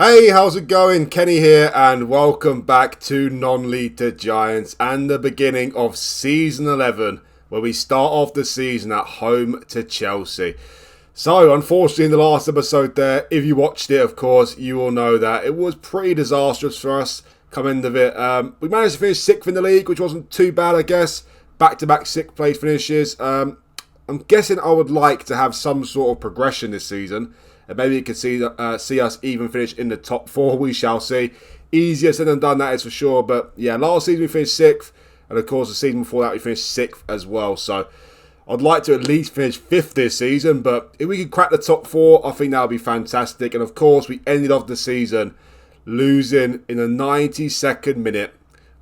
Hey, how's it going? Kenny here, and welcome back to Non-League to Giants and the beginning of Season 11, where we start off the season at home to Chelsea. So, unfortunately, in the last episode there, if you watched it, of course, you will know that it was pretty disastrous for us coming into it. We managed to finish 6th in the league, which wasn't too bad, I guess. Back-to-back 6th place finishes. I'm guessing I would like to have some sort of progression this season. And maybe you could see us even finish in the top 4. We shall see. Easier said than done, that is for sure. But yeah, last season we finished 6th. And of course, the season before that we finished 6th as well. So I'd like to at least finish 5th this season. But if we could crack the top 4, I think that would be fantastic. And of course, we ended off the season losing in the 92nd minute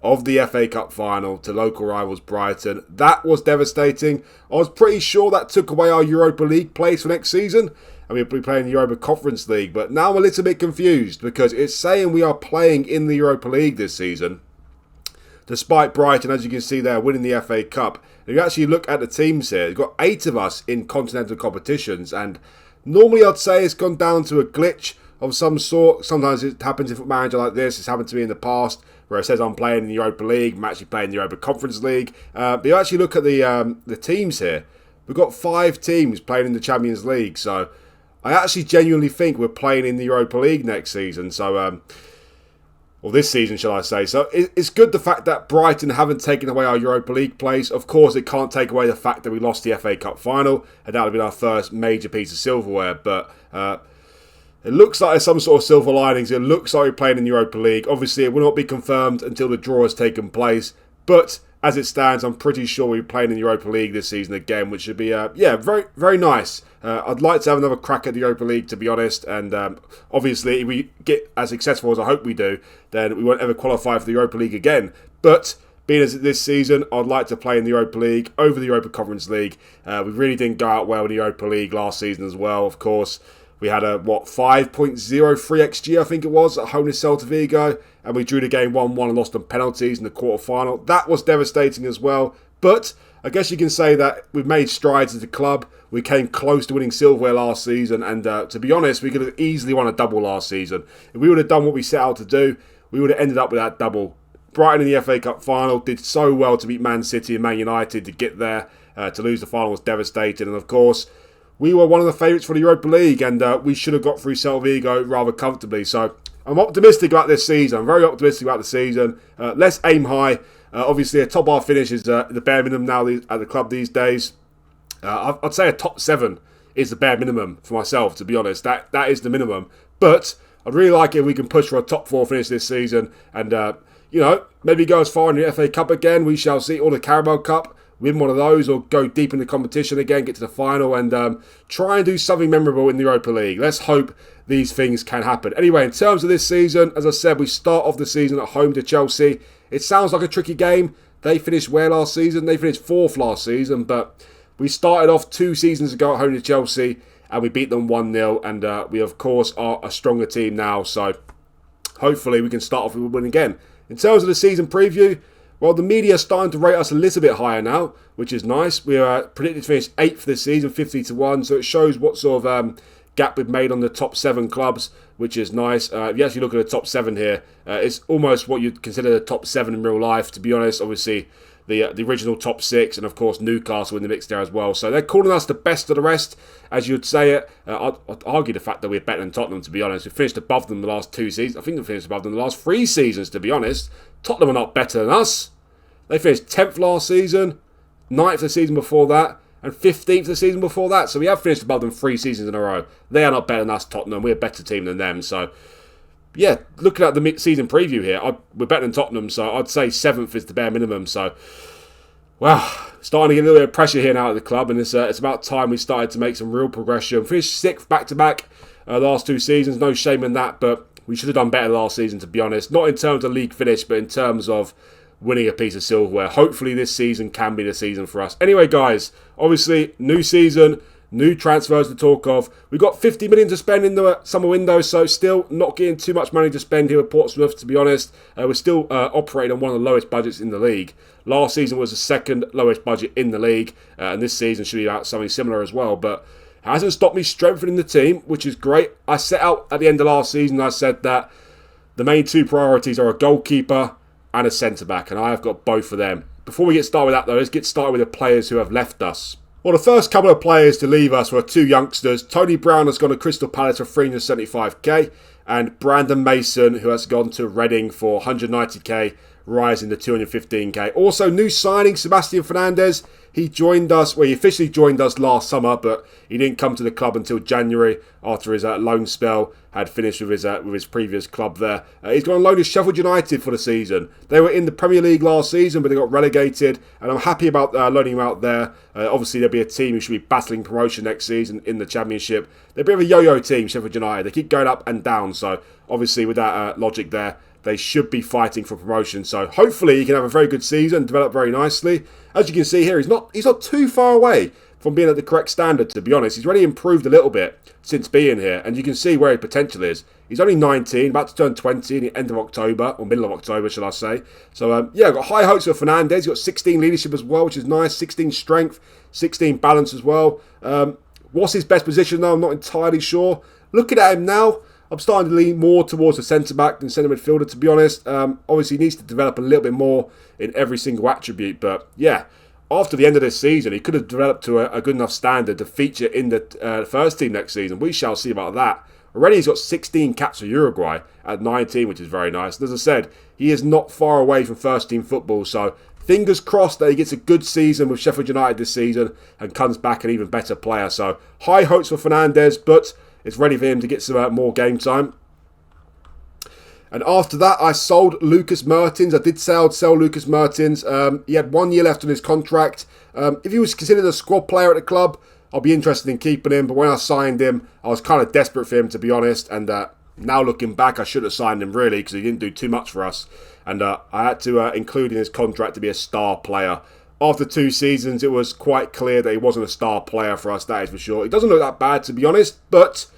of the FA Cup final to local rivals Brighton. That was devastating. I was pretty sure that took away our Europa League place for next season. And we'll be playing the Europa Conference League. But now I'm a little bit confused because it's saying we are playing in the Europa League this season. Despite Brighton, as you can see there, winning the FA Cup. If you actually look at the teams here, you've got 8 of us in continental competitions. And normally I'd say it's gone down to a glitch of some sort. Sometimes it happens in FootballManager like this. It's happened to me in the past where it says I'm playing in the Europa League. I'm actually playing the Europa Conference League. But you actually look at the teams here. We've got 5 teams playing in the Champions League. So I actually genuinely think we're playing in the Europa League next season. So, or this season, shall I say. So, it's good the fact that Brighton haven't taken away our Europa League place. Of course, it can't take away the fact that we lost the FA Cup final. And that would have been our first major piece of silverware. But it looks like there's some sort of silver linings. It looks like we're playing in the Europa League. Obviously, it will not be confirmed until the draw has taken place. But as it stands, I'm pretty sure we're playing in the Europa League this season again, which should be, very, very nice. I'd like to have another crack at the Europa League, to be honest. And obviously, if we get as successful as I hope we do, then we won't ever qualify for the Europa League again. But being as this season, I'd like to play in the Europa League over the Europa Conference League. We really didn't go out well in the Europa League last season as well, of course. We had a, 5.03 XG, I think it was, at home to Celta Vigo. And we drew the game 1-1 and lost on penalties in the quarter-final. That was devastating as well. But I guess you can say that we've made strides as a club. We came close to winning silverware last season. And to be honest, we could have easily won a double last season. If we would have done what we set out to do, we would have ended up with that double. Brighton in the FA Cup final did so well to beat Man City and Man United to get there. To lose the final was devastating. And of course, we were one of the favourites for the Europa League, and we should have got through Celta Vigo rather comfortably. So I'm optimistic about this season. I'm very optimistic about the season. Let's aim high. Obviously, a top half finish is the bare minimum now at the club these days. I'd say a top 7 is the bare minimum for myself, to be honest. That is the minimum. But I'd really like it if we can push for a top 4 finish this season and, maybe go as far in the FA Cup again. We shall see. Or the Carabao Cup. Win one of those or go deep in the competition again, get to the final and try and do something memorable in the Europa League. Let's hope these things can happen. Anyway, in terms of this season, as I said, we start off the season at home to Chelsea. It sounds like a tricky game. They finished where last season? They finished 4th last season, but we started off 2 seasons ago at home to Chelsea and we beat them 1-0 and we, of course, are a stronger team now. So hopefully we can start off with a win again. In terms of the season preview, well, the media are starting to rate us a little bit higher now, which is nice. We are predicted to finish 8th this season, 50-1. So it shows what sort of gap we've made on the top 7 clubs, which is nice. If you actually look at the top 7 here, it's almost what you'd consider the top 7 in real life, to be honest. Obviously, the original top 6, and of course Newcastle in the mix there as well. So they're calling us the best of the rest, as you'd say it. I'd argue the fact that we're better than Tottenham, to be honest. We finished above them the last 2 seasons. I think we finished above them the last 3 seasons, to be honest. Tottenham are not better than us. They finished 10th last season, 9th the season before that, and 15th the season before that. So we have finished above them 3 seasons in a row. They are not better than us, Tottenham. We're a better team than them. So, yeah, looking at the season preview here, we're better than Tottenham. So I'd say 7th is the bare minimum. So, well, starting to get a little bit of pressure here now at the club. And it's about time we started to make some real progression. Finished 6th back-to-back the last 2 seasons. No shame in that. But we should have done better last season, to be honest. Not in terms of league finish, but in terms of winning a piece of silverware. Hopefully this season can be the season for us. Anyway, guys, obviously, new season, new transfers to talk of. We've got 50 million to spend in the summer window, so still not getting too much money to spend here at Portsmouth, to be honest. We're still operating on one of the lowest budgets in the league. Last season was the 2nd lowest budget in the league, and this season should be about something similar as well. But Hasn't stopped me strengthening the team, which is great. I set out at the end of last season, I said that the main two priorities are a goalkeeper and a centre-back, and I have got both of them. Before we get started with that, though, let's get started with the players who have left us. Well, the first couple of players to leave us were two youngsters. Tony Brown has gone to Crystal Palace for 375k, and Brandon Mason, who has gone to Reading for 190k, rising to 215k. Also, new signing, Sebastian Fernandez. He joined us, well, he officially joined us last summer, but he didn't come to the club until January after his loan spell had finished with his previous club there. He's gone on loan to Sheffield United for the season. They were in the Premier League last season, but they got relegated, and I'm happy about loaning him out there. Obviously, there'll be a team who should be battling promotion next season in the Championship. They're a bit of a yo-yo team, Sheffield United. They keep going up and down, so obviously with that logic there, they should be fighting for promotion. So hopefully he can have a very good season, develop very nicely. As you can see here, he's not too far away from being at the correct standard, to be honest. He's already improved a little bit since being here, and you can see where his potential is. He's only 19, about to turn 20 in the end of October, or middle of October, shall I say. So, yeah, I've got high hopes for Fernandez. He's got 16 leadership as well, which is nice. 16 strength, 16 balance as well. What's his best position, though? I'm not entirely sure. Looking at him now, I'm starting to lean more towards the centre-back than centre midfielder, to be honest. Obviously, he needs to develop a little bit more in every single attribute. But, yeah, after the end of this season, he could have developed to a good enough standard to feature in the first team next season. We shall see about that. Already, he's got 16 caps for Uruguay at 19, which is very nice. And as I said, he is not far away from first-team football. So, fingers crossed that he gets a good season with Sheffield United this season and comes back an even better player. So, high hopes for Fernandez, but it's ready for him to get some more game time. And after that, I sold Lucas Mertens. I did sell Lucas Mertens. He had 1 year left on his contract. If he was considered a squad player at the club, I'll be interested in keeping him. But when I signed him, I was kind of desperate for him, to be honest. And now looking back, I should have signed him, really, because he didn't do too much for us. And I had to include in his contract to be a star player. After 2 seasons, it was quite clear that he wasn't a star player for us, that is for sure. He doesn't look that bad, to be honest, but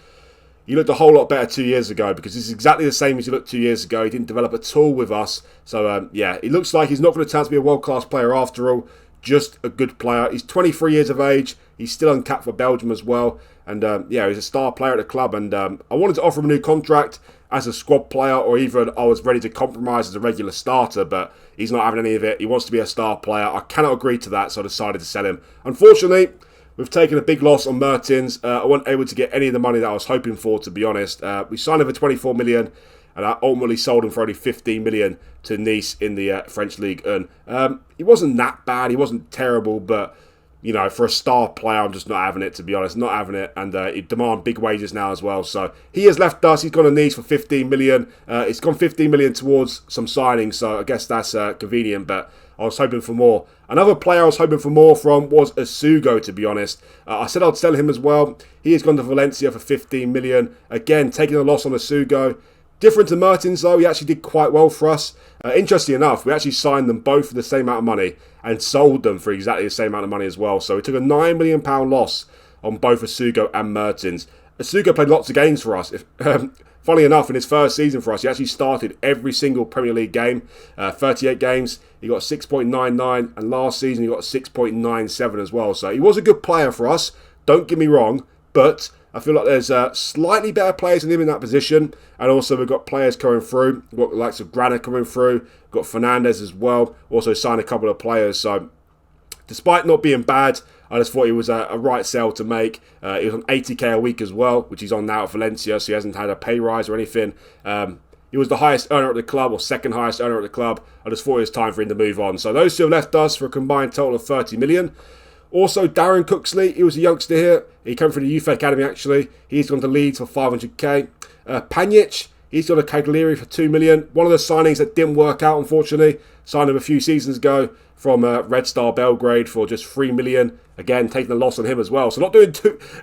he looked a whole lot better 2 years ago, because this is exactly the same as he looked 2 years ago. He didn't develop at all with us. So, yeah, it looks like he's not going to turn out to be a world-class player after all. Just a good player. He's 23 years of age. He's still uncapped for Belgium as well. And, yeah, he's a star player at the club. And I wanted to offer him a new contract as a squad player, or even I was ready to compromise as a regular starter, but he's not having any of it. He wants to be a star player. I cannot agree to that, so I decided to sell him. Unfortunately, we've taken a big loss on Mertens. I wasn't able to get any of the money that I was hoping for, to be honest. We signed him for 24 million, and I ultimately sold him for only 15 million to Nice in the French League. And he wasn't that bad. He wasn't terrible, but you know, for a star player, I'm just not having it, to be honest. Not having it. And he demand big wages now as well. So he has left us. He's gone to Nice for 15 million. It's gone 15 million towards some signings. So I guess that's convenient. But I was hoping for more. Another player I was hoping for more from was Asugo, to be honest. I said I'd sell him as well. He has gone to Valencia for 15 million. Again, taking a loss on Asugo. Different to Mertens, though, he actually did quite well for us. Interestingly enough, we actually signed them both for the same amount of money and sold them for exactly the same amount of money as well. So we took a £9 million loss on both Asugo and Mertens. Asugo played lots of games for us. Funnily enough, in his first season for us, he actually started every single Premier League game. 38 games, he got 6.99, and last season he got 6.97 as well. So he was a good player for us, don't get me wrong, but I feel like there's slightly better players than him in that position. And also we've got players coming through. We've got the likes of Granit coming through. We've got Fernandez as well. Also signed a couple of players. So despite not being bad, I just thought it was a right sell to make. He was on 80k a week as well, which he's on now at Valencia. So he hasn't had a pay rise or anything. He was the highest earner at the club, or second highest earner at the club. I just thought it was time for him to move on. So those two have left us for a combined total of 30 million. Also, Darren Cooksley, he was a youngster here. He came from the youth academy, actually. He's gone to Leeds for 500k. Panic, he's gone to Cagliari for 2 million. One of the signings that didn't work out, unfortunately. Signed him a few seasons ago from Red Star Belgrade for just 3 million. Again, taking a loss on him as well. So not doing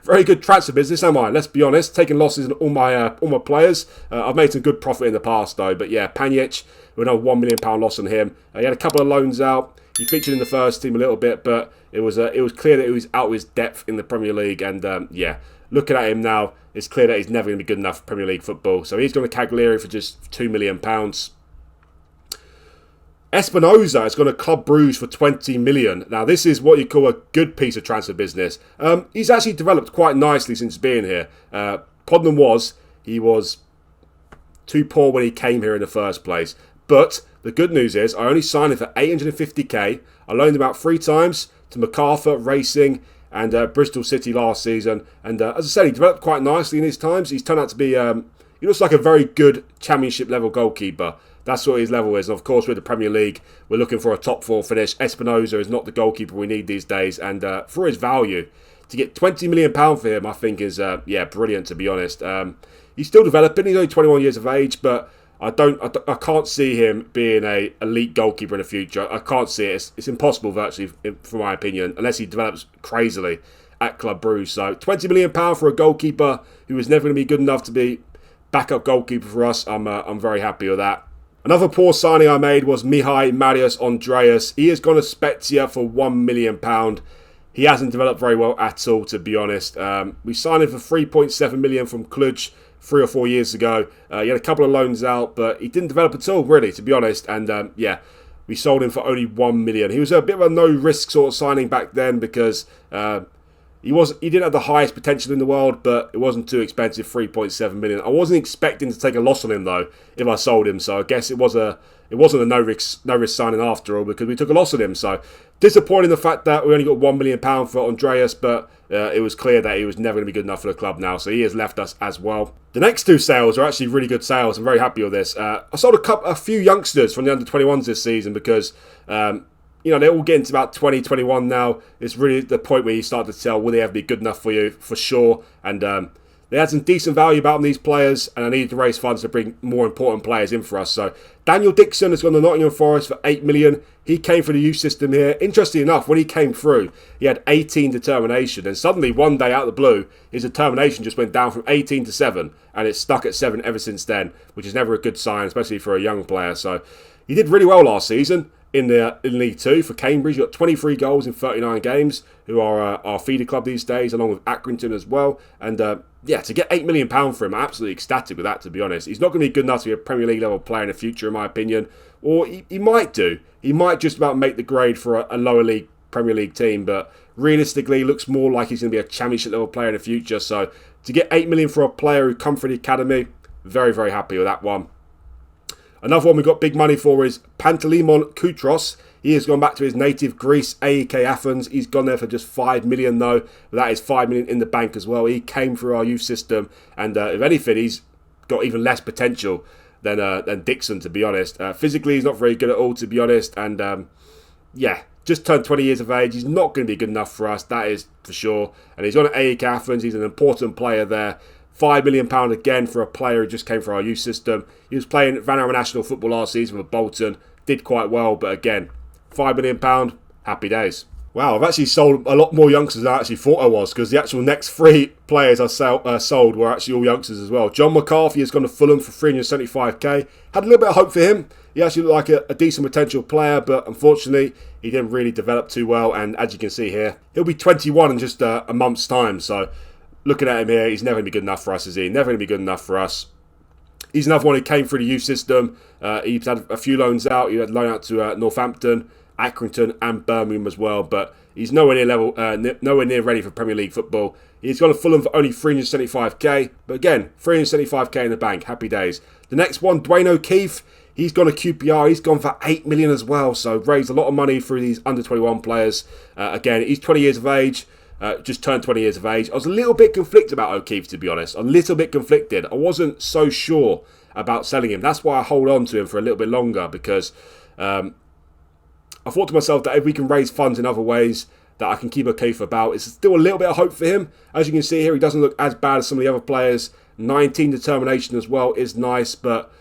very good transfer business, am I? Let's be honest. Taking losses on all my players. I've made some good profit in the past, though. But yeah, Panic, with another £1 million loss on him. He had a couple of loans out. He featured in the first team a little bit, but it was clear that he was out of his depth in the Premier League. And yeah, looking at him now, it's clear that he's never going to be good enough for Premier League football. So he's going to Cagliari for just £2 million. Espinoza has gone to Club Brugge for 20 million. Now, this is what you call a good piece of transfer business. He's actually developed quite nicely since being here. Problem was, he was too poor when he came here in the first place. But the good news is, I only signed him for 850k. I loaned him out 3 times to MacArthur, Racing, and Bristol City last season. And as I said, he developed quite nicely in his times. He's turned out to be, he looks like a very good championship level goalkeeper. That's what his level is. And of course, with the Premier League, we're looking for a top 4 finish. Espinoza is not the goalkeeper we need these days. And for his value, to get £20 million for him, I think is, brilliant, to be honest. He's still developing. He's only 21 years of age, but I can't see him being an elite goalkeeper in the future. I can't see it. It's impossible, virtually, from my opinion, unless he develops crazily at Club Brugge. So £20 million for a goalkeeper who is never going to be good enough to be backup goalkeeper for us. I'm very happy with that. Another poor signing I made was Mihai Marius Andreas. He has gone to Spezia for £1 million. He hasn't developed very well at all, to be honest. We signed him for 3.7 million from Cluj 3 or 4 years ago. He had a couple of loans out, but he didn't develop at all, really, to be honest. And we sold him for only 1 million. He was a bit of a no-risk sort of signing back then because he didn't have the highest potential in the world, but it wasn't too expensive, 3.7 million. I wasn't expecting to take a loss on him though if I sold him, so I guess it wasn't a no-risk signing after all because we took a loss on him. So disappointing the fact that we only got £1 million for Andreas, but it was clear that he was never going to be good enough for the club now, so he has left us as well. The next 2 sales are actually really good sales. I'm very happy with this. I sold a few youngsters from the under-21s this season because they're all getting to about 20, 21 now. It's really the point where you start to tell, will they ever be good enough for you, for sure. And they had some decent value about them, these players, and I needed to raise funds to bring more important players in for us. So Daniel Dixon has gone to Nottingham Forest for 8 million. He came through the youth system here. Interestingly enough, when he came through, he had 18 determination. And suddenly, one day out of the blue, his determination just went down from 18 to 7. And it's stuck at 7 ever since then, which is never a good sign, especially for a young player. So he did really well last season in League 2 for Cambridge. He got 23 goals in 39 games, who are our feeder club these days, along with Accrington as well. And to get £8 million for him, I'm absolutely ecstatic with that, to be honest. He's not going to be good enough to be a Premier League level player in the future, in my opinion. Or he might do. He might just about make the grade for a lower league Premier League team, but realistically, looks more like he's going to be a Championship level player in the future. So to get £8 million for a player who come from the academy, very, very happy with that one. Another one we got big money for is Pantelimon Koutros. He has gone back to his native Greece, AEK Athens. He's gone there for just 5 million though. But that is 5 million in the bank as well. He came through our youth system, and if anything, he's got even less potential than Dixon, to be honest. Physically, he's not very good at all, to be honest. And just turned 20 years of age. He's not going to be good enough for us, that is for sure. And he's on at AEK Athens. He's an important player there. £5 million again for a player who just came from our youth system. He was playing Vanarama National Football last season with Bolton. Did quite well, but again, £5 million, happy days. Wow, I've actually sold a lot more youngsters than I actually thought I was, because the actual next 3 players I sold were actually all youngsters as well. John McCarthy has gone to Fulham for 375k. Had a little bit of hope for him. He actually looked like a decent potential player, but unfortunately, he didn't really develop too well. And as you can see here, he'll be 21 in just a month's time. So looking at him here, he's never going to be good enough for us, is he? Never going to be good enough for us. He's another one who came through the youth system. He's had a few loans out. He had a loan out to Northampton, Accrington and Birmingham as well, but he's nowhere near ready for Premier League football. He's gone to Fulham for only 375k, but again, 375k in the bank, happy days. The next one, Dwayne O'Keefe, he's gone to QPR, he's gone for 8 million as well, so raised a lot of money through these under 21 players. Again, he's 20 years of age, just turned 20 years of age. I was a little bit conflicted about O'Keefe, to be honest, a little bit conflicted. I wasn't so sure about selling him. That's why I hold on to him for a little bit longer, because I thought to myself that if we can raise funds in other ways, that I can keep O'Keefe about. It's still a little bit of hope for him. As you can see here, he doesn't look as bad as some of the other players. 19 determination as well is nice, but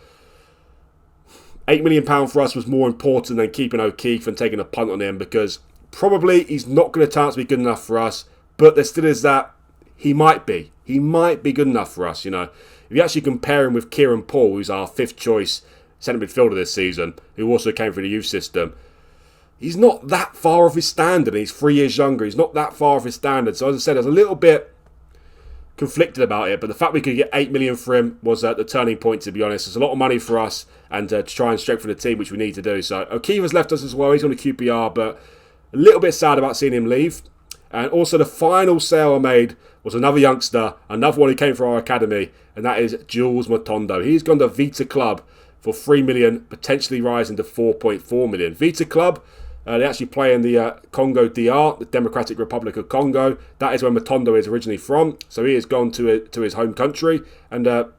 £8 million for us was more important than keeping O'Keefe and taking a punt on him, because probably he's not going to turn out to be good enough for us, but there still is that he might be. He might be good enough for us, you know. If you actually compare him with Kieran Paul, who's our 5th choice centre midfielder this season, who also came through the youth system, he's not that far off his standard. He's 3 years younger. He's not that far off his standard. So as I said, I was a little bit conflicted about it, but the fact we could get 8 million for him was the turning point, to be honest. It's a lot of money for us, and to try and strengthen the team, which we need to do. So O'Keefe has left us as well. He's on a QPR, but a little bit sad about seeing him leave. And also the final sale I made was another youngster, another one who came from our academy, and that is Jules Matondo. He's gone to Vita Club for 3 million, potentially rising to 4.4 million. Vita Club, they actually play in the Congo DR, the Democratic Republic of Congo. That is where Matondo is originally from. So he has gone to his home country. And to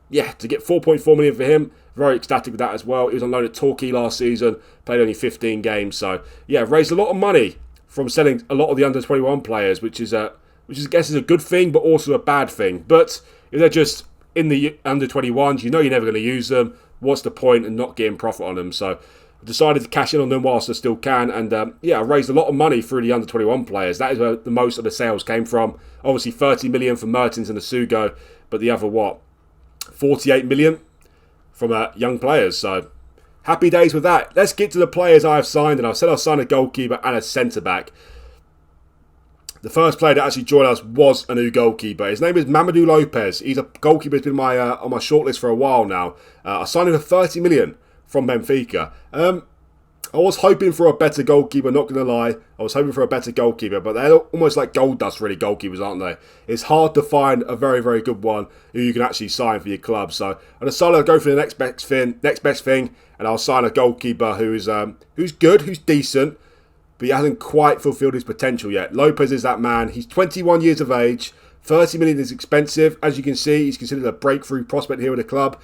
get 4.4 million for him, very ecstatic with that as well. He was on loan at Torquay last season, played only 15 games. So raised a lot of money from selling a lot of the under-21 players, which I guess is a good thing, but also a bad thing. But if they're just in the under-21s, you're never going to use them. What's the point in not getting profit on them? So decided to cash in on them whilst I still can, and I raised a lot of money through the under-21 players. That is where the most of the sales came from. Obviously 30 million for Mertens and Asugo, but the other 48 million from young players. So happy days with that. Let's get to the players I've signed, and I've said I've signed a goalkeeper and a centre-back. The first player that actually joined us was a new goalkeeper. His name is Mamadou Lopez. He's a goalkeeper who's been on my shortlist for a while now. I signed him for 30 million. From Benfica. I was hoping for a better goalkeeper, not going to lie. I was hoping for a better goalkeeper, but they're almost like gold dust, really, goalkeepers, aren't they? It's hard to find a very, very good one who you can actually sign for your club. So I decided to go for the next best thing, and I'll sign a goalkeeper who's good, who's decent, but he hasn't quite fulfilled his potential yet. Lopez is that man. He's 21 years of age. 30 million is expensive. As you can see, he's considered a breakthrough prospect here with the club.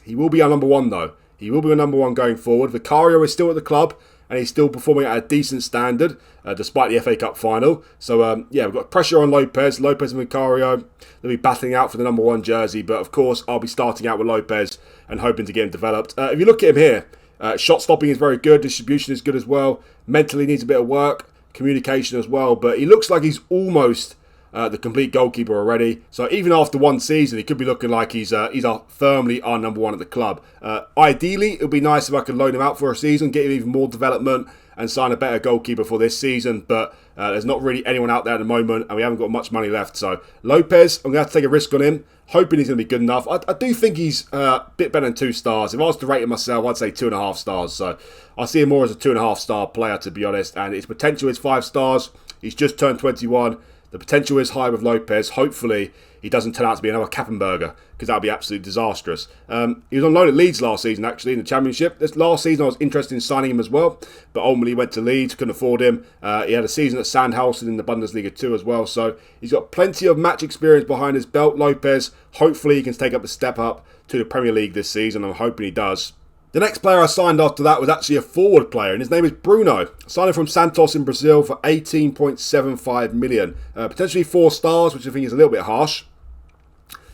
He will be our number one, though. He will be our number one going forward. Vicario is still at the club, and he's still performing at a decent standard, despite the FA Cup final. So, we've got pressure on Lopez. Lopez and Vicario, they'll be battling out for the number one jersey. But, of course, I'll be starting out with Lopez and hoping to get him developed. If you look at him here, shot stopping is very good. Distribution is good as well. Mentally needs a bit of work. Communication as well. But he looks like he's almost the complete goalkeeper already. So even after one season, he could be looking like he's firmly our number one at the club. Ideally, it would be nice if I could loan him out for a season, get him even more development, and sign a better goalkeeper for this season. But there's not really anyone out there at the moment, and we haven't got much money left. So Lopez, I'm going to have to take a risk on him, hoping he's going to be good enough. I do think he's a bit better than 2 stars. If I was to rate him myself, I'd say 2.5 stars. So I see him more as a 2.5 star player, to be honest. And his potential is 5 stars. He's just turned 21. The potential is high with Lopez. Hopefully, he doesn't turn out to be another Kappenberger, because that would be absolutely disastrous. He was on loan at Leeds last season, actually, in the Championship. This last season, I was interested in signing him as well, but ultimately went to Leeds, couldn't afford him. He had a season at Sandhausen in the Bundesliga too as well, so he's got plenty of match experience behind his belt, Lopez. Hopefully, he can take up a step up to the Premier League this season. I'm hoping he does. The next player I signed after that was actually a forward player, and his name is Bruno. I signed him from Santos in Brazil for 18.75 million. Potentially 4 stars, which I think is a little bit harsh.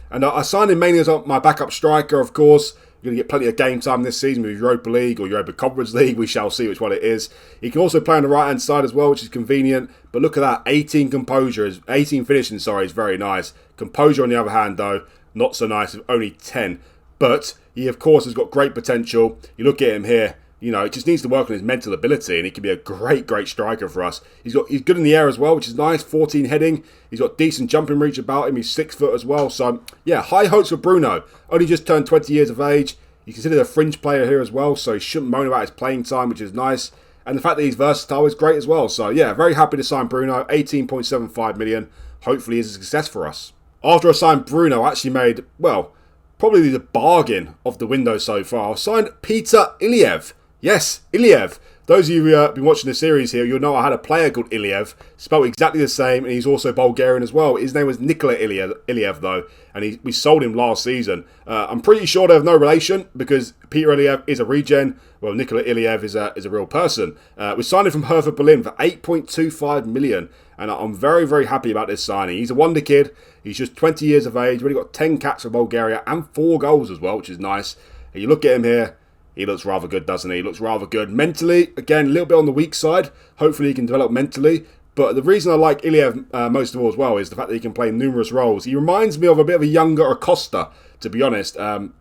And I signed him mainly as my backup striker, of course. You're going to get plenty of game time this season with Europa League or Europa Conference League. We shall see which one it is. He can also play on the right-hand side as well, which is convenient. But look at that, 18 finishing, is very nice. Composure, on the other hand, though, not so nice, with only 10. But he, of course, has got great potential. You look at him here, it just needs to work on his mental ability, and he can be a great, great striker for us. He's good in the air as well, which is nice. 14 heading. He's got decent jumping reach about him. He's 6 foot as well. So, high hopes for Bruno. Only just turned 20 years of age. He's considered a fringe player here as well, so he shouldn't moan about his playing time, which is nice. And the fact that he's versatile is great as well. So, very happy to sign Bruno. 18.75 million. Hopefully, is a success for us. After I signed Bruno, I actually made, probably the bargain of the window so far. I signed Peter Iliev. Yes, Iliev. Those of you who have been watching the series here, you'll know I had a player called Iliev, spelled exactly the same, and he's also Bulgarian as well. His name was Nikola Iliev, though, and we sold him last season. I'm pretty sure they have no relation, because Peter Iliev is a regen, well, Nikola Iliev is a real person. We signed him from Hertha Berlin for 8.25 million, and I'm very, very happy about this signing. He's a wonder kid. He's just 20 years of age, already got 10 caps for Bulgaria, and 4 goals as well, which is nice. And you look at him here, he looks rather good, doesn't he? He looks rather good. Mentally, again, a little bit on the weak side. Hopefully he can develop mentally. But the reason I like Iliev most of all as well is the fact that he can play numerous roles. He reminds me of a bit of a younger Acosta, to be honest. I'm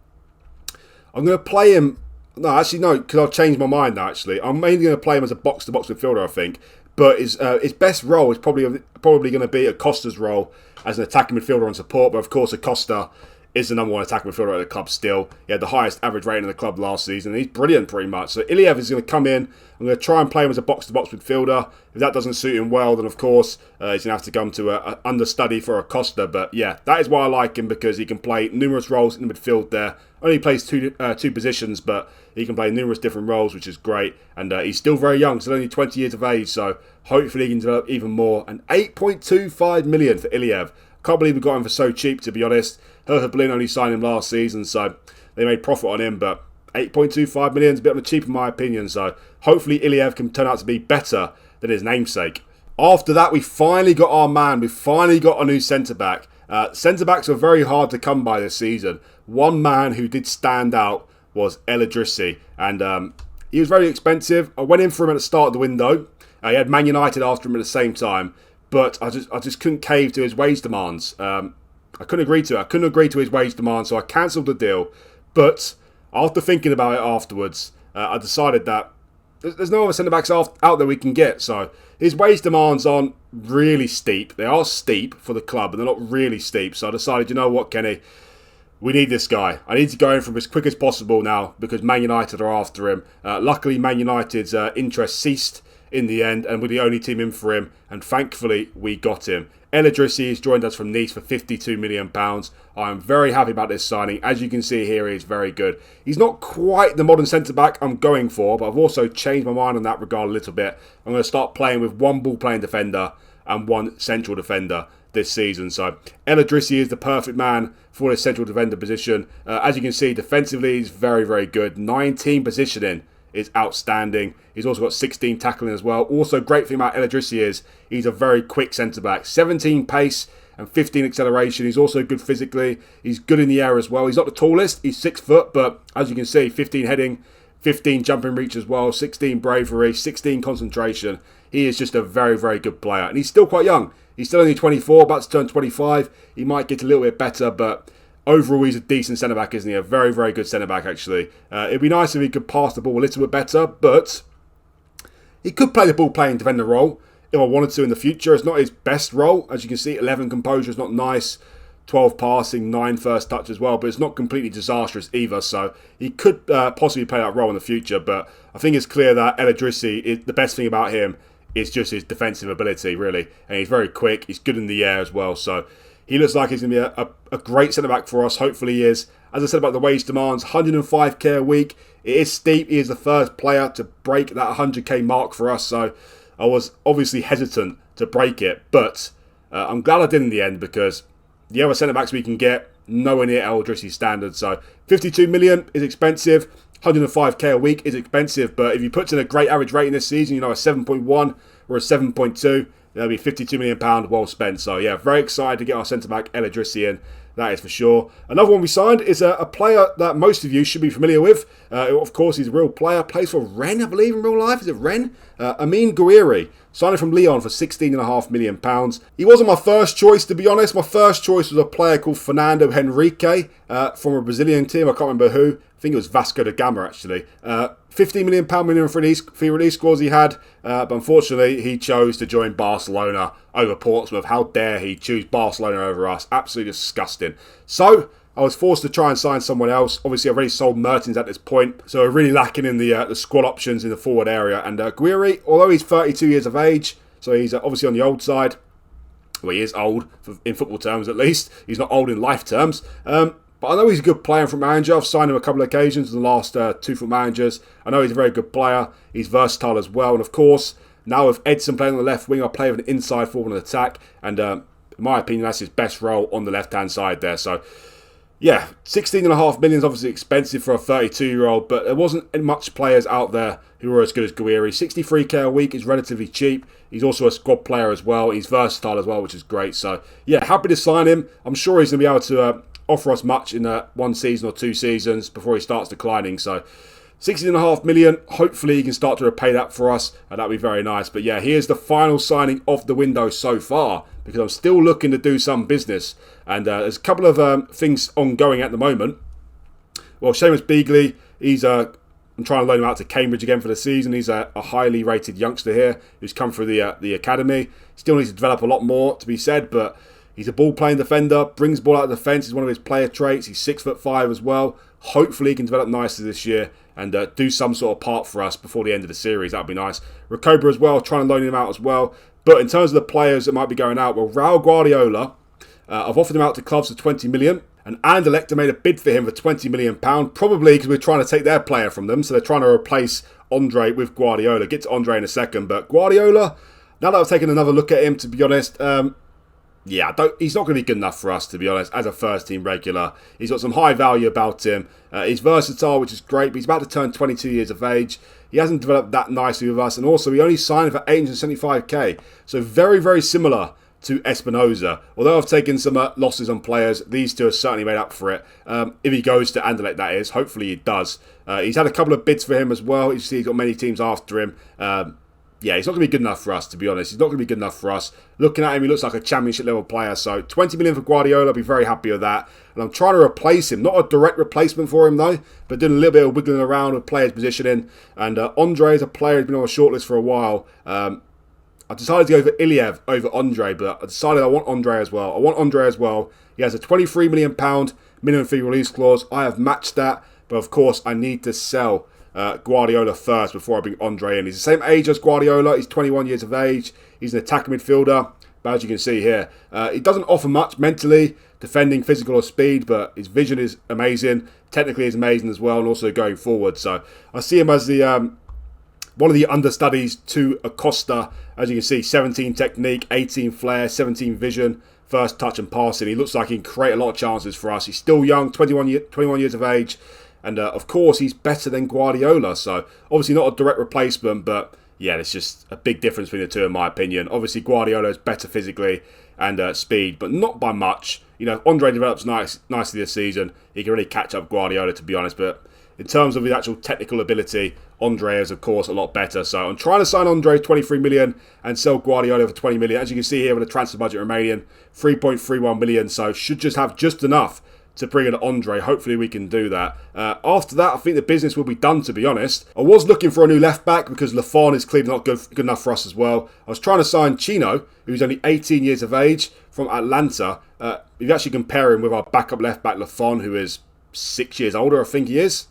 going to play him... No, actually, no, because I've changed my mind now, actually. I'm mainly going to play him as a box-to-box midfielder, I think. but his best role is probably going to be Acosta's role as an attacking midfielder on support. But of course, Acosta is the number one attacking midfielder at the club still. He had the highest average rating in the club last season, and he's brilliant pretty much. So Iliev is going to come in. I'm going to try and play him as a box-to-box midfielder. If that doesn't suit him well, then of course he's going to have to come to an understudy for Acosta. But yeah, that is why I like him, because he can play numerous roles in the midfield there. Only plays two positions, but he can play numerous different roles, which is great. And he's still very young, so only 20 years of age, so hopefully he can develop even more. And 8.25 million for Iliev. Can't believe we got him for so cheap, to be honest. Hertha Berlin only signed him last season, so they made profit on him, but 8.25 million is a bit on the cheap in my opinion, so hopefully Iliev can turn out to be better than his namesake. After that, we finally got our man. We finally got a new centre-back. Centre-backs were very hard to come by this season. One man who did stand out was El Idrissi, and he was very expensive. I went in for him at the start of the window. He had Man United after him at the same time, but I just couldn't cave to his wage demands. I couldn't agree to it. I couldn't agree to his wage demands, so I cancelled the deal. But after thinking about it afterwards, I decided that there's no other centre-backs out there we can get. So his wage demands aren't really steep. They are steep for the club, but they're not really steep. So I decided, you know what, Kenny? We need this guy. I need to go in for him as quick as possible now, because Man United are after him. Luckily, Man United's interest ceased in the end, and we're the only team in for him, and thankfully we got him. El Idrissi has joined us from Nice for £52 million. I'm very happy about this signing. As you can see here, he's very good. He's not quite the modern centre-back I'm going for, but I've also changed my mind on that regard a little bit. I'm going to start playing with one ball-playing defender and one central defender this season. So El Idrissi is the perfect man for this central defender position. As you can see, defensively, he's very, very good. 19 positioning is outstanding. He's also got 16 tackling as well. Also, great thing about El Idrissi is he's a very quick centre-back. 17 pace and 15 acceleration. He's also good physically. He's good in the air as well. He's not the tallest. He's 6 foot, but as you can see, 15 heading, 15 jumping reach as well, 16 bravery, 16 concentration. He is just a very, very good player. And he's still quite young. He's still only 24, about to turn 25. He might get a little bit better, but overall, he's a decent centre-back, isn't he? A very, very good centre-back, actually. It'd be nice if he could pass the ball a little bit better, but he could play the ball-playing defender role if I wanted to in the future. It's not his best role. As you can see, 11 composure is not nice. 12 passing, 9 first touch as well, but it's not completely disastrous either, so he could possibly play that role in the future, but I think it's clear that El Idrissi, the best thing about him is just his defensive ability, really, and he's very quick, he's good in the air as well, so he looks like he's going to be a great centre-back for us. Hopefully he is. As I said about the wage demands, 105k a week. It is steep. He is the first player to break that 100k mark for us. So I was obviously hesitant to break it. But I'm glad I did in the end, because the other centre-backs we can get, nowhere near El Idrissi's standard. So 52 million is expensive. 105k a week is expensive. But if you put in a great average rating this season, you know, a 7.1 or a 7.2, that'll be £52 million well spent. So, yeah, very excited to get our centre-back El Idrissi in. That is for sure. Another one we signed is a player that most of you should be familiar with. Of course, he's a real player. Plays for Rennes, I believe, in real life. Is it Rennes? Amin Gouiri. Signed from Lyon for £16.5 million. He wasn't my first choice, to be honest. My first choice was a player called Fernando Henrique from a Brazilian team. I can't remember who. I think it was Vasco da Gama, actually. £15 million minimum fee release clause he had, but unfortunately he chose to join Barcelona over Portsmouth. How dare he choose Barcelona over us? Absolutely disgusting. So I was forced to try and sign someone else. Obviously, I've already sold Mertens at this point, so we're really lacking in the squad options in the forward area. And Gouiri, although he's 32 years of age, so he's obviously on the old side. Well, he is old, in football terms at least. He's not old in life terms. But I know he's a good player from manager. I've signed him a couple of occasions in the last 2 foot managers. I know he's a very good player. He's versatile as well. And of course, now with Edson playing on the left wing, I play with an inside forward and attack. And in my opinion, that's his best role on the left-hand side there. So, yeah, 16.5 million is obviously expensive for a 32-year-old, but there wasn't much players out there who were as good as Gouiri. 63k a week is relatively cheap. He's also a squad player as well. He's versatile as well, which is great. So, yeah, happy to sign him. I'm sure he's going to be able to offer us much in 1 season or 2 seasons before he starts declining. So 16.5 million, hopefully he can start to repay that for us, and that'd be very nice. But yeah, here's the final signing of the window so far, because I'm still looking to do some business, and there's a couple of things ongoing at the moment. Well, Seamus Beagley, he's I'm trying to loan him out to Cambridge again for the season. He's a highly rated youngster here who's come through the academy. Still needs to develop a lot more, to be said, but he's a ball-playing defender, brings ball out of defence. Is one of his player traits. He's 6'5" as well. Hopefully he can develop nicely this year and do some sort of part for us before the end of the series. That would be nice. Recoba as well, trying to loan him out as well. But in terms of the players that might be going out, well, Raul Guardiola, I've offered him out to clubs for 20 million. And Anderlecht made a bid for him for £20 million, probably because we're trying to take their player from them. So they're trying to replace Andre with Guardiola. Get to Andre in a second. But Guardiola, now that I've taken another look at him, to be honest, he's not going to be good enough for us, to be honest, as a first-team regular. He's got some high value about him. He's versatile, which is great, but he's about to turn 22 years of age. He hasn't developed that nicely with us. And also, we only signed for 875k. So very, very similar to Espinoza. Although I've taken some losses on players, these two have certainly made up for it. If he goes to Anderlecht, that is. Hopefully he does. He's had a couple of bids for him as well. You see he's got many teams after him. He's not going to be good enough for us, to be honest. He's not going to be good enough for us. Looking at him, he looks like a championship level player. So 20 million for Guardiola, I'll be very happy with that. And I'm trying to replace him. Not a direct replacement for him, though, but doing a little bit of wiggling around with players' positioning. And Andre is a player who's been on a shortlist for a while. I decided to go for Iliev over Andre, but I decided I want Andre as well. He has a £23 million minimum fee release clause. I have matched that, but of course I need to sell Guardiola first before I bring Andre in. He's the same age as Guardiola. He's 21 years of age. He's an attacking midfielder, but as you can see here, he doesn't offer much mentally, defending, physical or speed, but his vision is amazing. Technically is amazing as well, and also going forward. So I see him as the one of the understudies to Acosta. As you can see, 17 technique, 18 flair, 17 vision, first touch and passing. He looks like he can create a lot of chances for us. He's still young, 21 years of age. And of course, he's better than Guardiola. So obviously not a direct replacement, but yeah, there's just a big difference between the two in my opinion. Obviously, Guardiola is better physically and speed, but not by much. You know, if Andre develops nicely this season, he can really catch up Guardiola, to be honest. But in terms of his actual technical ability, Andre is, of course, a lot better. So I'm trying to sign Andre 23 million and sell Guardiola for 20 million. As you can see here with the transfer budget remaining, 3.31 million. So should just have just enough to bring in Andre. Hopefully we can do that. After that, I think the business will be done, to be honest. I was looking for a new left-back because Lafon is clearly not good enough for us as well. I was trying to sign Chino, who's only 18 years of age, from Atlanta. If you actually compare him with our backup left-back, Lafon, who is 6 years older, I think he is.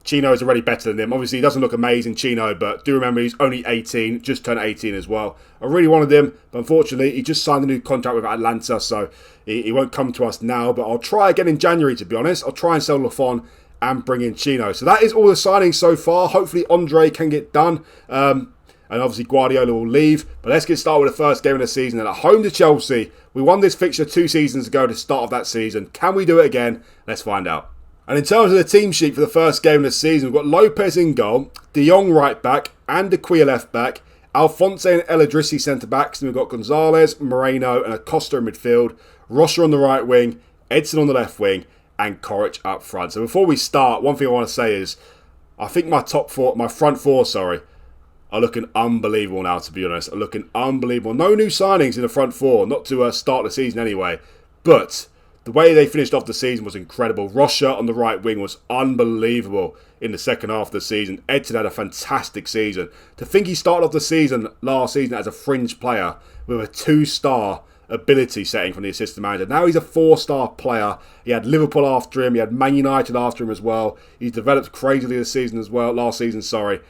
Chino is already better than him. Obviously, he doesn't look amazing, Chino, but do remember he's only 18, just turned 18 as well. I really wanted him, but unfortunately, he just signed a new contract with Atlanta, so he won't come to us now. But I'll try again in January, to be honest. I'll try and sell Lafon and bring in Chino. So that is all the signings so far. Hopefully, Andre can get done. And obviously, Guardiola will leave. But let's get started with the first game of the season. And at home to Chelsea, we won this fixture 2 seasons ago, the start of that season. Can we do it again? Let's find out. And in terms of the team sheet for the first game of the season, we've got Lopez in goal, De Jong right back, and Dequia left back, Alphonse and El Idrissi centre backs, and we've got Gonzalez, Moreno, and Acosta in midfield, Rocha on the right wing, Edson on the left wing, and Koric up front. So before we start, one thing I want to say is, I think my front four, are looking unbelievable now, to be honest. Are looking unbelievable. No new signings in the front four, not to start the season anyway, but the way they finished off the season was incredible. Rocha on the right wing was unbelievable in the second half of the season. Edson had a fantastic season. To think he started off the season last season as a fringe player with a 2-star ability setting from the assistant manager. Now he's a 4-star player. He had Liverpool after him. He had Man United after him as well. He's developed crazily this season as well. Last season, sorry.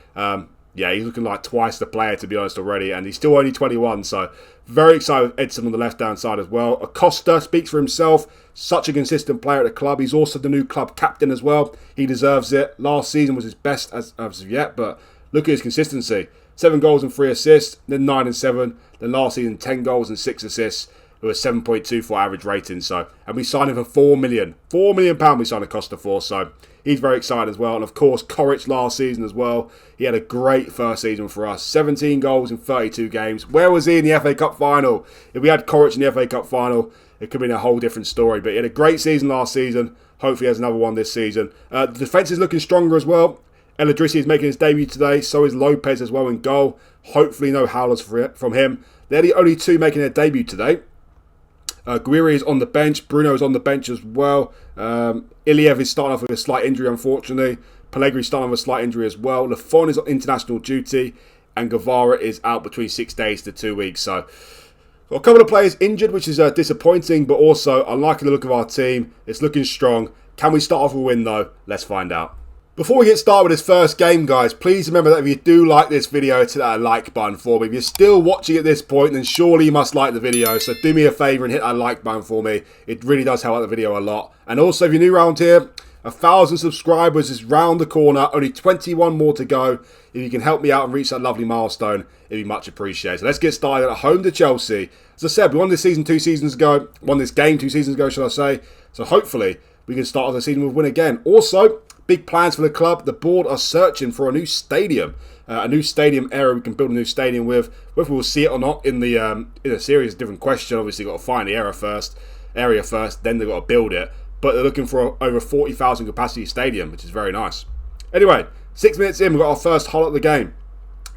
He's looking like twice the player, to be honest, already. And he's still only 21, so very excited with Edson on the left-hand side as well. Acosta speaks for himself. Such a consistent player at the club. He's also the new club captain as well. He deserves it. Last season was his best as of yet, but look at his consistency. 7 goals and 3 assists, then 9 and 7. Then last season, 10 goals and 6 assists with a 7.24 average rating. And we signed him for £4 million. £4 million we signed Acosta for, so he's very excited as well. And of course, Koric last season as well. He had a great first season for us. 17 goals in 32 games. Where was he in the FA Cup final? If we had Koric in the FA Cup final, it could have been a whole different story. But he had a great season last season. Hopefully he has another one this season. The defence is looking stronger as well. El Idrissi is making his debut today. So is Lopez as well in goal. Hopefully no howlers from him. They're the only 2 making their debut today. Guiri is on the bench. Bruno is on the bench as well. Iliev is starting off with a slight injury, unfortunately. Pellegrini starting with a slight injury as well. Lafon is on international duty. And Guevara is out between 6 days to 2 weeks. So, got a couple of players injured, which is disappointing. But also, I like the look of our team. It's looking strong. Can we start off with a win, though? Let's find out. Before we get started with this first game, guys, please remember that if you do like this video, hit that like button for me. If you're still watching at this point, then surely you must like the video. So do me a favour and hit that like button for me. It really does help out the video a lot. And also, if you're new around here, 1,000 subscribers is round the corner. Only 21 more to go. If you can help me out and reach that lovely milestone, it'd be much appreciated. So let's get started at home to Chelsea. As I said, we won this season 2 seasons ago. Won this game 2 seasons ago, should I say. So hopefully, we can start off the season with a win again. Also, big plans for the club. The board are searching for a new stadium. A new stadium area we can build a new stadium with. Whether we'll see it or not in a series is a different question. Obviously, you've got to find the area first, then they've got to build it. But they're looking for over 40,000 capacity stadium, which is very nice. Anyway, 6 minutes in, we've got our first highlight of the game.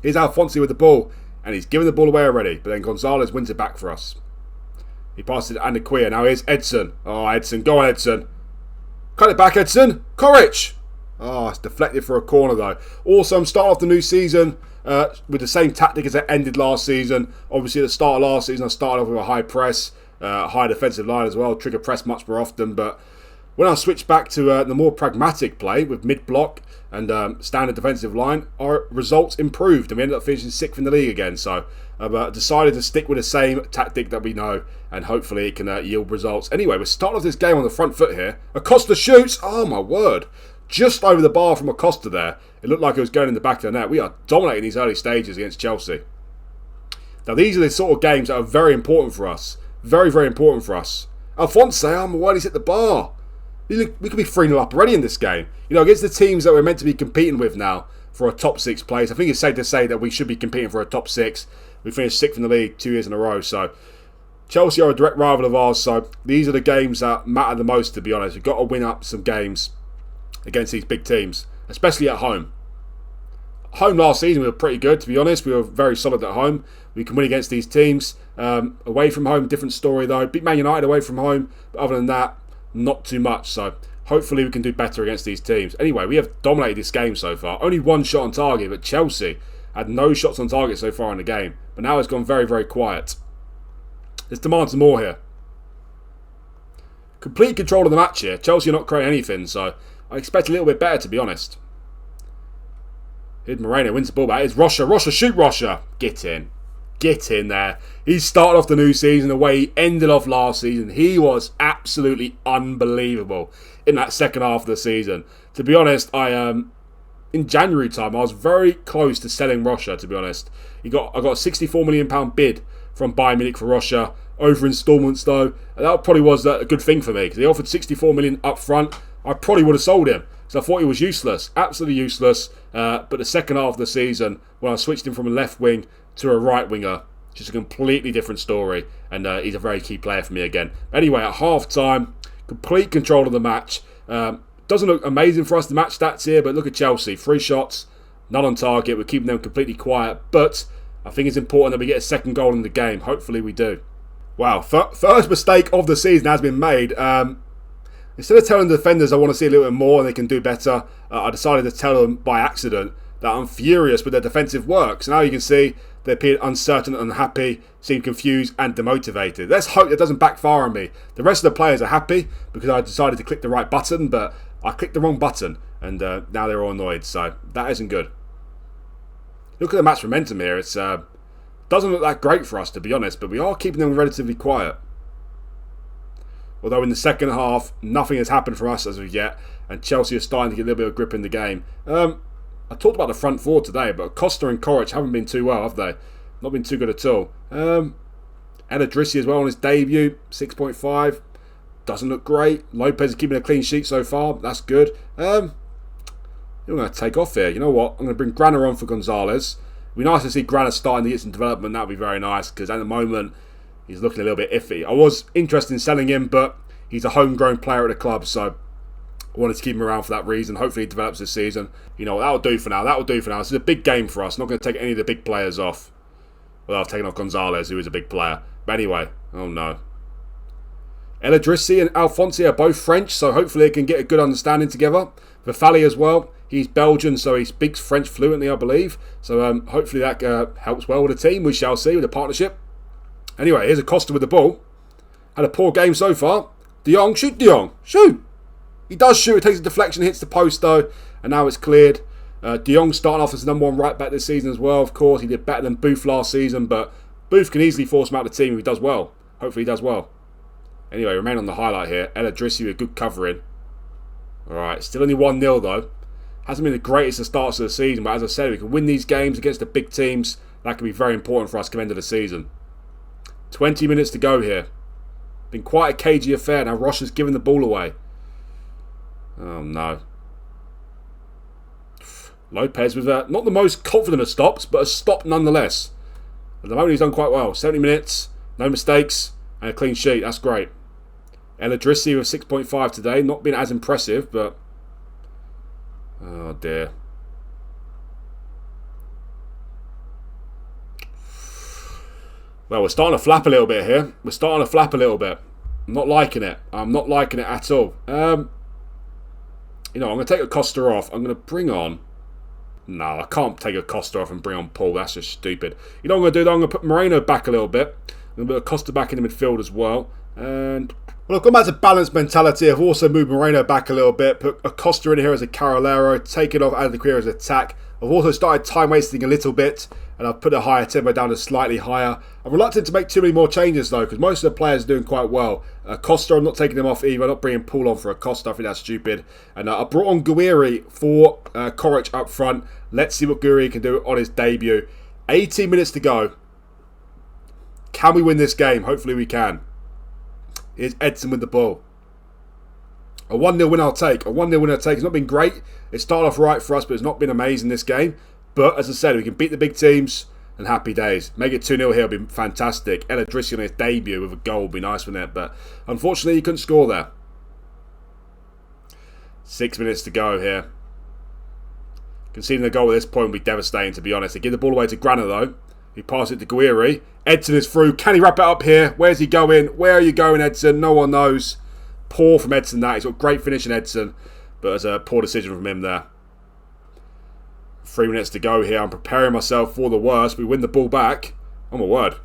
Here's Alphonse with the ball, and he's giving the ball away already. But then Gonzalez wins it back for us. He passes it to Andaquia. Now here's Edson. Oh, Edson. Go on, Edson. Cut it back, Edson. Courage. Oh, it's deflected for a corner, though. Also, I'm starting off the new season with the same tactic as I ended last season. Obviously, at the start of last season, I started off with a high press, high defensive line as well. Trigger press much more often, but when I switched back to the more pragmatic play with mid-block and standard defensive line, our results improved and we ended up finishing 6th in the league again. So I've decided to stick with the same tactic that we know and hopefully it can yield results. Anyway, we're starting off this game on the front foot here. Acosta shoots. Oh my word. Just over the bar from Acosta there. It looked like it was going in the back of the net. We are dominating these early stages against Chelsea. Now these are the sort of games that are very important for us. Very, very important for us. Alphonse, oh my word, he's hit the bar. We could be 3-0 up already in this game. You know, against the teams that we're meant to be competing with now for a top 6 place, I think it's safe to say that we should be competing for a top 6. We finished 6th in the league 2 years in a row. So Chelsea are a direct rival of ours. So these are the games that matter the most, to be honest. We've got to win up some games against these big teams, especially at home. Home last season we were pretty good, to be honest. We were very solid at home. We can win against these teams. Away from home, different story though. Beat Man United away from home, but other than that, not too much. So hopefully we can do better against these teams. Anyway, we have dominated this game so far. Only 1 shot on target, but Chelsea had no shots on target so far in the game. But now it's gone very, very quiet. Let's demand some more here. Complete control of the match here. Chelsea are not creating anything, so I expect a little bit better, to be honest. Here's Moreno, wins the ball back. Here's Rocha. Rocha, shoot Rocha. Get in. Get in there. He started off the new season the way he ended off last season. He was absolutely unbelievable in that second half of the season. To be honest, in January time, I was very close to selling Rocha, to be honest. I got a £64 million bid from Bayern Munich for Rocha. Over instalments, though. And that probably was a good thing for me, because they offered £64 million up front. I probably would have sold him, because I thought he was useless. Absolutely useless. But the second half of the season, when I switched him from a left wing to a right winger, just a completely different story, and he's a very key player for me again. Anyway, at half time, complete control of the match. Doesn't look amazing for us, the match stats here, but look at Chelsea. 3 shots, none on target. We're keeping them completely quiet, but I think it's important that we get a second goal in the game. Hopefully we do. Wow, first mistake of the season has been made. Instead of telling the defenders I want to see a little bit more and they can do better, I decided to tell them by accident that I'm furious with their defensive work. So now you can see they appeared uncertain and unhappy, seemed confused and demotivated. Let's hope that doesn't backfire on me. The rest of the players are happy because I decided to click the right button, but I clicked the wrong button and now they're all annoyed. So that isn't good. Look at the match momentum here. It doesn't look that great for us, to be honest, but we are keeping them relatively quiet. Although in the second half, nothing has happened for us as of yet, and Chelsea are starting to get a little bit of grip in the game. I talked about the front 4 today, but Costa and Coric haven't been too well, have they? Not been too good at all. Adrissi as well on his debut, 6.5. Doesn't look great. Lopez is keeping a clean sheet so far. That's good. You're going to take off here. You know what? I'm going to bring Grana on for Gonzalez. It'd be nice to see Grana starting to get some development. That would be very nice, because at the moment, he's looking a little bit iffy. I was interested in selling him, but he's a homegrown player at the club, so I wanted to keep him around for that reason. Hopefully he develops this season. You know, that'll do for now. That'll do for now. This is a big game for us. I'm not going to take any of the big players off. Well, I've taken off Gonzalez, who is a big player. But anyway, oh no. El Idrissi and Alphonse are both French, so hopefully they can get a good understanding together. Vafali as well. He's Belgian, so he speaks French fluently, I believe. So hopefully that helps well with the team. We shall see with the partnership. Anyway, here's Acosta with the ball. Had a poor game so far. De Jong, shoot De Jong, shoot! He does shoot, it takes a deflection, hits the post though, and now it's cleared. De Jong starting off as the #1 right back this season as well, of course. He did better than Booth last season, but Booth can easily force him out of the team if he does well. Hopefully he does well. Anyway, remain on the highlight here. El Idrissi with good covering. Alright, still only 1-0 though. Hasn't been the greatest of starts of the season, but as I said, we can win these games against the big teams. That can be very important for us come end of the season. 20 minutes to go here. Been quite a cagey affair. Now Roche has given the ball away. Oh no. Lopez with not the most confident of stops, but a stop nonetheless. At the moment he's done quite well. 70 minutes, no mistakes, and a clean sheet. That's great. El Idrissi with 6.5 today. Not been as impressive, but... oh dear. Well, we're starting to flap a little bit here. We're starting to flap a little bit. I'm not liking it. I'm not liking it at all. I'm going to take Acosta off. I'm going to bring on... no, I can't take Acosta off and bring on Paul. That's just stupid. You know what I'm going to do, though? I'm going to put Moreno back a little bit. I'm going to put Acosta back in the midfield as well. And... well, I've gone back to balanced mentality. I've also moved Moreno back a little bit. Put Acosta in here as a Carolero. Taken off Adequir as attack. I've also started time wasting a little bit. And I've put a higher tempo down to slightly higher. I'm reluctant to make too many more changes though, because most of the players are doing quite well. Costa, I'm not taking him off either. I'm not bringing Paul on for Acosta. I think that's stupid. And I brought on Guiri for Koric up front. Let's see what Guiri can do on his debut. 18 minutes to go. Can we win this game? Hopefully we can. Here's Edson with the ball. A 1-0 win I'll take. A 1-0 win I'll take. It's not been great. It started off right for us, but it's not been amazing this game. But, as I said, we can beat the big teams and happy days. Make it 2-0 here would be fantastic. El Idrissi on his debut with a goal would be nice, wouldn't it? But, unfortunately, he couldn't score there. 6 minutes to go here. Conceding a goal at this point would be devastating, to be honest. They give the ball away to Grana, though. He passes it to Guiri. Edson is through. Can he wrap it up here? Where's he going? Where are you going, Edson? No one knows. Poor from Edson, that. He's got great finishing, Edson. But it's a poor decision from him there. 3 minutes to go here. I'm preparing myself for the worst. We win the ball back. Oh my word.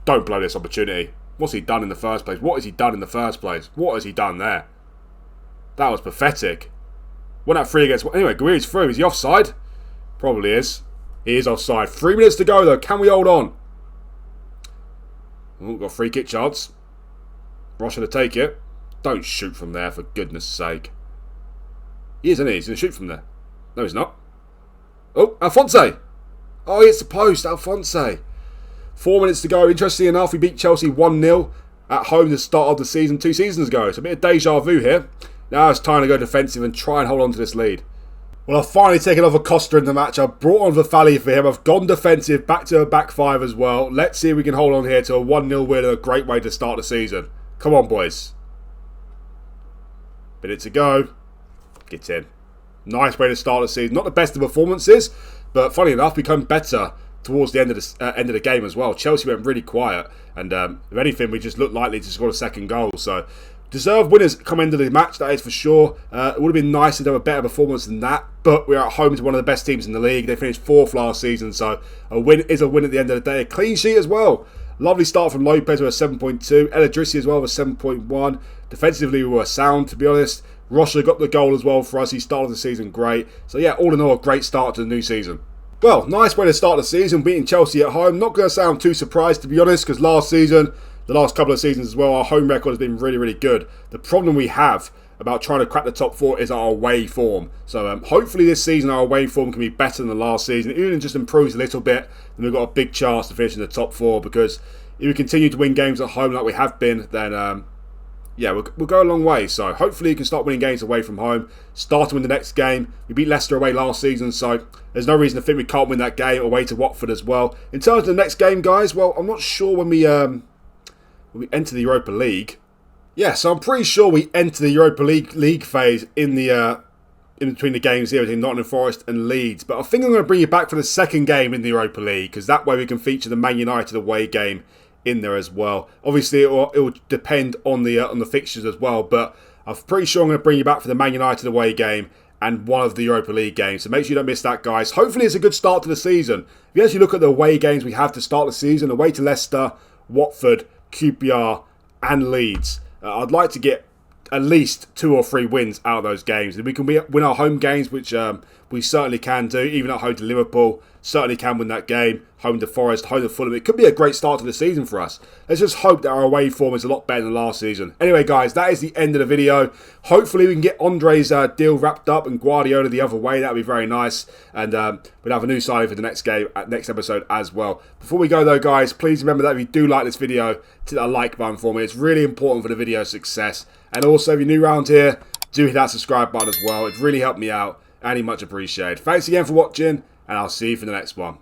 Don't blow this opportunity. What's he done in the first place? What has he done in the first place? What has he done there? That was pathetic. Went out 3 against... anyway, Guiri's through. Is he offside? Probably is. He is offside. 3 minutes to go though. Can we hold on? Oh, got a free kick chance. Roche to take it. Don't shoot from there, for goodness sake. He is, isn't he? He's going to shoot from there. No, he's not. Oh, Alphonse. Oh, he hits the post. Alphonse. 4 minutes to go. Interestingly enough, we beat Chelsea 1-0 at home the start of the season 2 seasons ago. It's a bit of deja vu here. Now it's time to go defensive and try and hold on to this lead. Well, I've finally taken off Acosta in the match. I've brought on Vafali for him. I've gone defensive, back to a back 5 as well. Let's see if we can hold on here to a 1-0 win and a great way to start the season. Come on, boys. Minute to go. Get in. Nice way to start the season. Not the best of performances, but funny enough, become better towards the end of the game as well. Chelsea went really quiet, and if anything, we just looked likely to score a second goal. So, deserved winners come into the match, that is for sure. It would have been nice to have a better performance than that, but we're at home to one of the best teams in the league. They finished 4th last season, so a win is a win at the end of the day. A clean sheet as well. Lovely start from Lopez with a 7.2. El Idrissi as well with 7.1. Defensively, we were sound, to be honest. Rocha got the goal as well for us. He started the season great. So yeah, all in all, a great start to the new season. Well, nice way to start the season, beating Chelsea at home. Not going to sound too surprised, to be honest, because last season, the last couple of seasons as well, our home record has been really, really good. The problem we have about trying to crack the top 4 is our away form. So hopefully this season our away form can be better than the last season. Even just improves a little bit, then we've got a big chance to finish in the top 4, because if we continue to win games at home like we have been, then yeah, we'll go a long way. So hopefully you can start winning games away from home. Start to win the next game. We beat Leicester away last season, so there's no reason to think we can't win that game away to Watford as well. In terms of the next game, guys, well, I'm not sure when we enter the Europa League. Yeah, so I'm pretty sure we enter the Europa League phase in the in between the games here between Nottingham Forest and Leeds. But I think I'm going to bring you back for the second game in the Europa League, because that way we can feature the Man United away game in there as well. Obviously, it will depend on the fixtures as well, but I'm pretty sure I'm going to bring you back for the Man United away game and one of the Europa League games. So make sure you don't miss that, guys. Hopefully, it's a good start to the season. If you actually look at the away games we have to start the season, away to Leicester, Watford, QPR, and Leeds. I'd like to get at least 2 or 3 wins out of those games. If we can win our home games, which we certainly can do, even at home to Liverpool, certainly can win that game. Home to Forest, home to Fulham. It could be a great start to the season for us. Let's just hope that our away form is a lot better than last season. Anyway, guys, that is the end of the video. Hopefully, we can get Andre's deal wrapped up and Guardiola the other way. That would be very nice. And we'll have a new signing for the next game, next episode as well. Before we go, though, guys, please remember that if you do like this video, hit that like button for me. It's really important for the video's success. And also, if you're new around here, do hit that subscribe button as well. It really helped me out, and much appreciated. Thanks again for watching, and I'll see you for the next one.